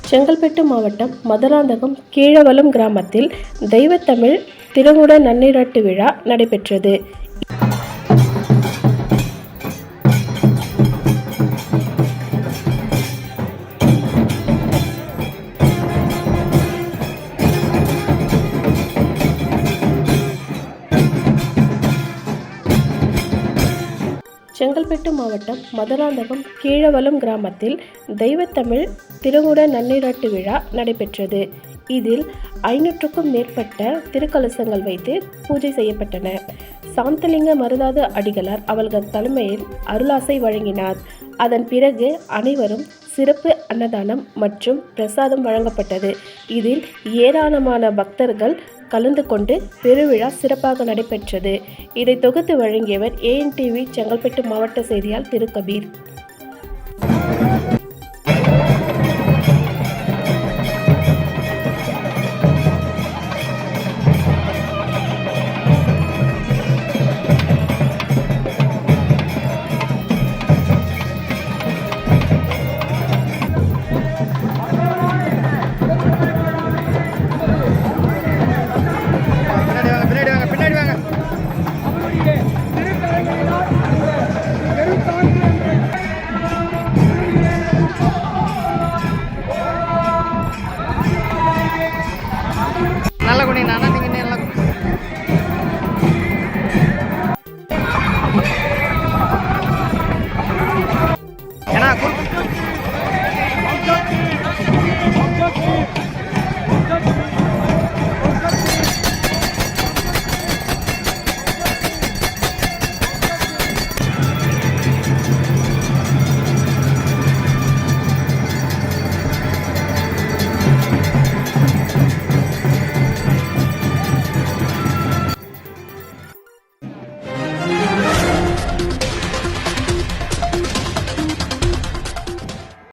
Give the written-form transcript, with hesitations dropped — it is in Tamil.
செங்கல்பட்டு மாவட்டம் மதுராந்தகம் கீழவலம் கிராமத்தில் தெய்வத்தமிழ் திருகுட நன்னீராட்டு விழா நடைபெற்றது. செங்கல்பட்டு மாவட்டம் மதுராந்தகம் கீழவலம் கிராமத்தில் தெய்வத்தமிழ் திருகுட நன்னீராட்டு விழா நடைபெற்றது. இதில் 500க்கும் மேற்பட்ட திருக்கலசங்கள் வைத்து பூஜை செய்யப்பட்டன. சாந்தலிங்க மருதாது அடிகளார் அவர்கள் தலைமையில் அருளாசை வழங்கினார். அதன் பிறகு அனைவரும் சிறப்பு அன்னதானம் மற்றும் பிரசாதம் வழங்கப்பட்டது. இதில் ஏராளமான பக்தர்கள் கலந்து கொண்டு பெருவிழா சிறப்பாக நடைபெற்றது. இதை தொகுத்து வழங்கியவர் ANTV செங்கல்பட்டு மாவட்ட செய்தியாளர் திரு கபீர்.